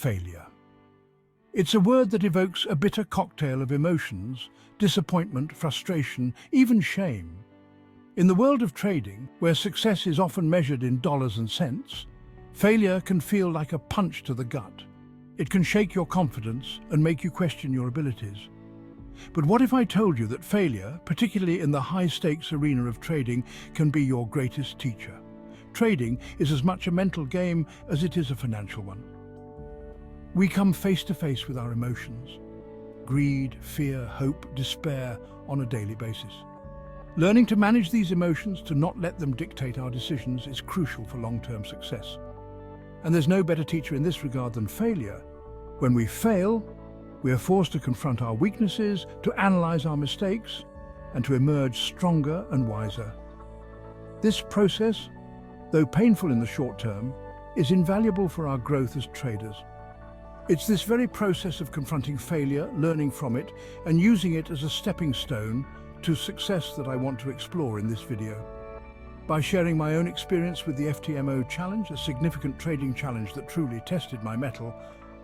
failure. It's a word that evokes a bitter cocktail of emotions: disappointment, frustration, even shame. In the world of trading, where success is often measured in dollars and cents, failure can feel like a punch to the gut. It can shake your confidence and make you question your abilities. But what if I told you that failure, particularly in the high-stakes arena of trading, can be your greatest teacher? Trading is as much a mental game as it is a financial one. We come face to face with our emotions: greed, fear, hope, despair, on a daily basis. Learning to manage these emotions, to not let them dictate our decisions, is crucial for long-term success. And there's no better teacher in this regard than failure. When we fail, we are forced to confront our weaknesses, to analyze our mistakes, and to emerge stronger and wiser. This process, though painful in the short term, is invaluable for our growth as traders. It's this very process of confronting failure, learning from it, and using it as a stepping stone to success that I want to explore in this video. By sharing my own experience with the FTMO challenge, a significant trading challenge that truly tested my mettle,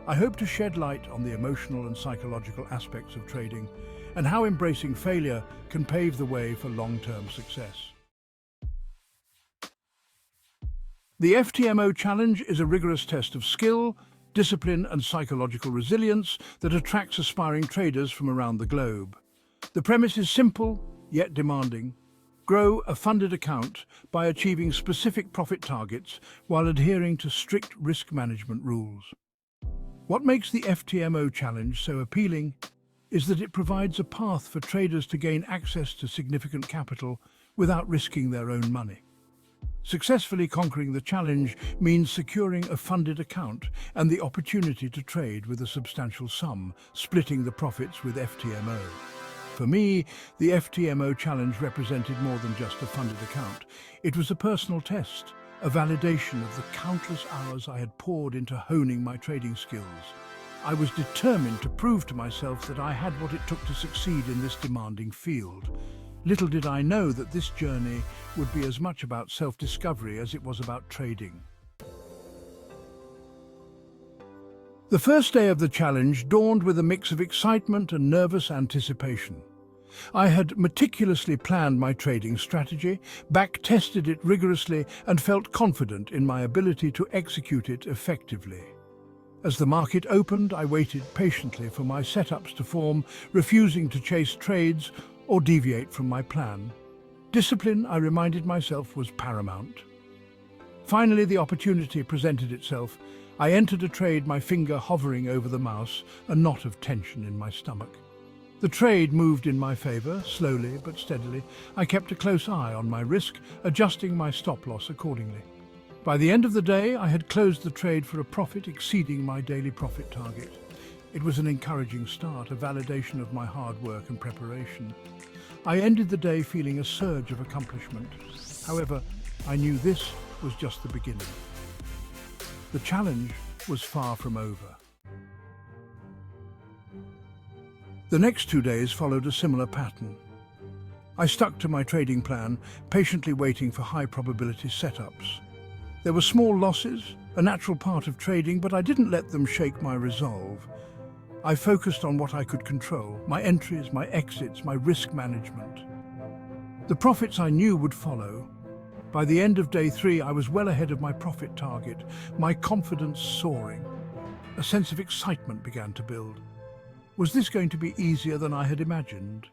I hope to shed light on the emotional and psychological aspects of trading and how embracing failure can pave the way for long-term success. The FTMO challenge is a rigorous test of skill, discipline and psychological resilience that attracts aspiring traders from around the globe. The premise is simple, yet demanding. Grow a funded account by achieving specific profit targets while adhering to strict risk management rules. What makes the FTMO challenge so appealing is that it provides a path for traders to gain access to significant capital without risking their own money. Successfully conquering the challenge means securing a funded account and the opportunity to trade with a substantial sum, splitting the profits with FTMO. For me, the FTMO challenge represented more than just a funded account. It was a personal test, a validation of the countless hours I had poured into honing my trading skills. I was determined to prove to myself that I had what it took to succeed in this demanding field. Little did I know that this journey would be as much about self-discovery as it was about trading. The first day of the challenge dawned with a mix of excitement and nervous anticipation. I had meticulously planned my trading strategy, back-tested it rigorously, and felt confident in my ability to execute it effectively. As the market opened, I waited patiently for my setups to form, refusing to chase trades or deviate from my plan. Discipline, I reminded myself, was paramount. Finally, the opportunity presented itself. I entered a trade, my finger hovering over the mouse, a knot of tension in my stomach. The trade moved in my favor, slowly but steadily. I kept a close eye on my risk, adjusting my stop-loss accordingly. By the end of the day, I had closed the trade for a profit exceeding my daily profit target. It was an encouraging start, a validation of my hard work and preparation. I ended the day feeling a surge of accomplishment. However, I knew this was just the beginning. The challenge was far from over. The next 2 days followed a similar pattern. I stuck to my trading plan, patiently waiting for high-probability setups. There were small losses, a natural part of trading, but I didn't let them shake my resolve. I focused on what I could control: my entries, my exits, my risk management. The profits I knew would follow. By the end of day 3, I was well ahead of my profit target, my confidence soaring. A sense of excitement began to build. Was this going to be easier than I had imagined?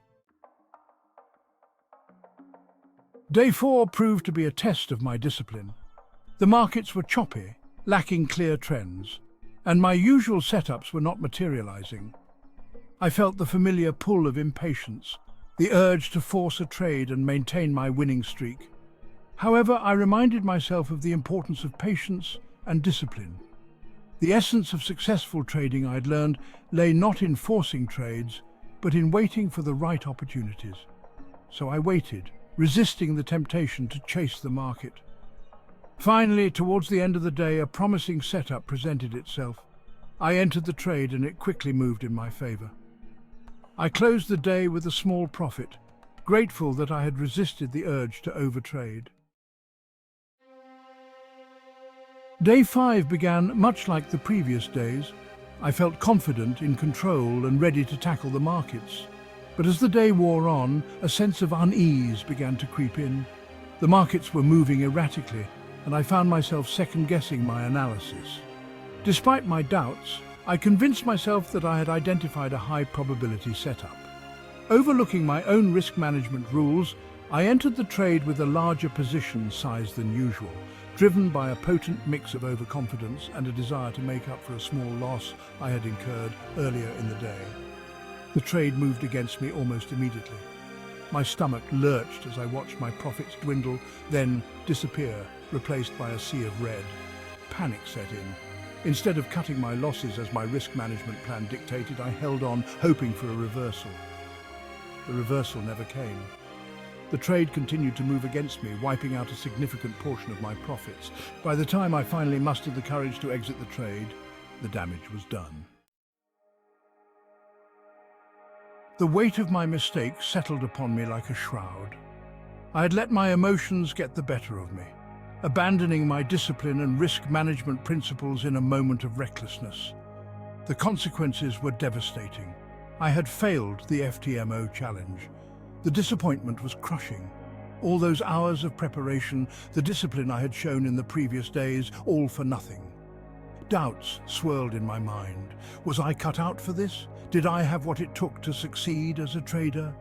Day 4 proved to be a test of my discipline. The markets were choppy, lacking clear trends, and my usual setups were not materializing. I felt the familiar pull of impatience, the urge to force a trade and maintain my winning streak. However, I reminded myself of the importance of patience and discipline. The essence of successful trading, I'd learned, lay not in forcing trades, but in waiting for the right opportunities. So I waited, resisting the temptation to chase the market. Finally, towards the end of the day, a promising setup presented itself. I entered the trade and it quickly moved in my favor. I closed the day with a small profit, grateful that I had resisted the urge to overtrade. Day 5 began much like the previous days. I felt confident, in control and ready to tackle the markets. But as the day wore on, a sense of unease began to creep in. The markets were moving erratically, and I found myself second-guessing my analysis. Despite my doubts, I convinced myself that I had identified a high-probability setup. Overlooking my own risk management rules, I entered the trade with a larger position size than usual, driven by a potent mix of overconfidence and a desire to make up for a small loss I had incurred earlier in the day. The trade moved against me almost immediately. My stomach lurched as I watched my profits dwindle, then disappear, replaced by a sea of red. Panic set in. Instead of cutting my losses as my risk management plan dictated, I held on, hoping for a reversal. The reversal never came. The trade continued to move against me, wiping out a significant portion of my profits. By the time I finally mustered the courage to exit the trade, the damage was done. The weight of my mistakes settled upon me like a shroud. I had let my emotions get the better of me, abandoning my discipline and risk management principles in a moment of recklessness. The consequences were devastating. I had failed the FTMO challenge. The disappointment was crushing. All those hours of preparation, the discipline I had shown in the previous days, all for nothing. Doubts swirled in my mind. Was I cut out for this? Did I have what it took to succeed as a trader?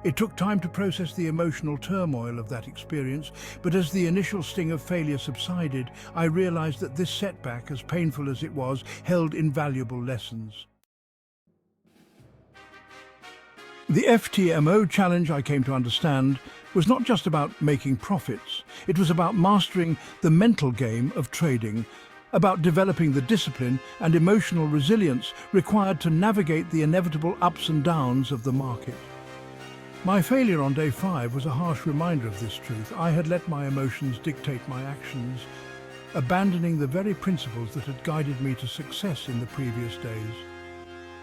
It took time to process the emotional turmoil of that experience, but as the initial sting of failure subsided, I realized that this setback, as painful as it was, held invaluable lessons. The FTMO challenge, I came to understand, was not just about making profits. It was about mastering the mental game of trading, about developing the discipline and emotional resilience required to navigate the inevitable ups and downs of the market. My failure on day 5 was a harsh reminder of this truth. I had let my emotions dictate my actions, abandoning the very principles that had guided me to success in the previous days.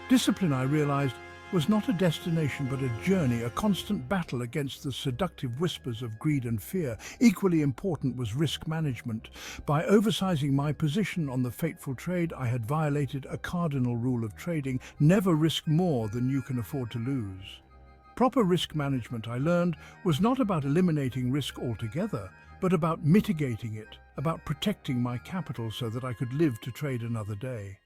Discipline, I realized, was not a destination but a journey, a constant battle against the seductive whispers of greed and fear. Equally important was risk management. By oversizing my position on the fateful trade, I had violated a cardinal rule of trading: never risk more than you can afford to lose. Proper risk management, I learned, was not about eliminating risk altogether, but about mitigating it, about protecting my capital so that I could live to trade another day.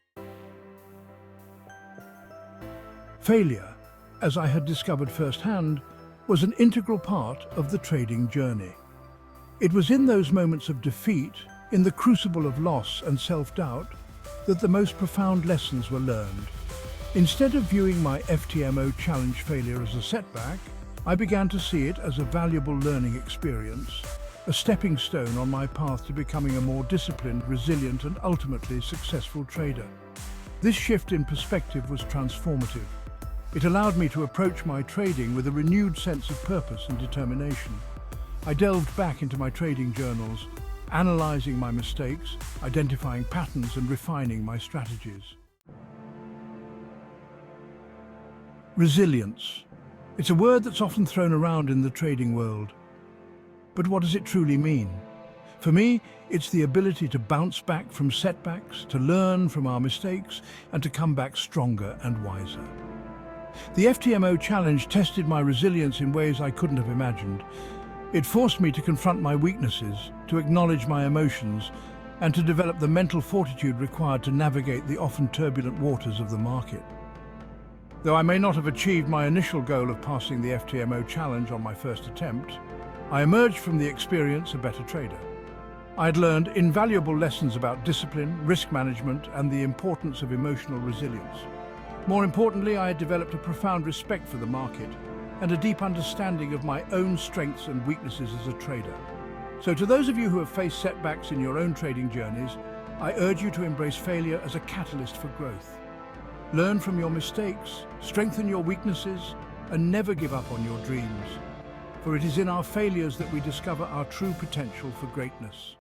Failure, as I had discovered firsthand, was an integral part of the trading journey. It was in those moments of defeat, in the crucible of loss and self-doubt, that the most profound lessons were learned. Instead of viewing my FTMO challenge failure as a setback, I began to see it as a valuable learning experience, a stepping stone on my path to becoming a more disciplined, resilient, and ultimately successful trader. This shift in perspective was transformative. It allowed me to approach my trading with a renewed sense of purpose and determination. I delved back into my trading journals, analyzing my mistakes, identifying patterns, and refining my strategies. Resilience. It's a word that's often thrown around in the trading world. But what does it truly mean? For me, it's the ability to bounce back from setbacks, to learn from our mistakes, and to come back stronger and wiser. The FTMO challenge tested my resilience in ways I couldn't have imagined. It forced me to confront my weaknesses, to acknowledge my emotions, and to develop the mental fortitude required to navigate the often turbulent waters of the market. Though I may not have achieved my initial goal of passing the FTMO challenge on my first attempt, I emerged from the experience a better trader. I had learned invaluable lessons about discipline, risk management, and the importance of emotional resilience. More importantly, I had developed a profound respect for the market and a deep understanding of my own strengths and weaknesses as a trader. So to those of you who have faced setbacks in your own trading journeys, I urge you to embrace failure as a catalyst for growth. Learn from your mistakes, strengthen your weaknesses, and never give up on your dreams. For it is in our failures that we discover our true potential for greatness.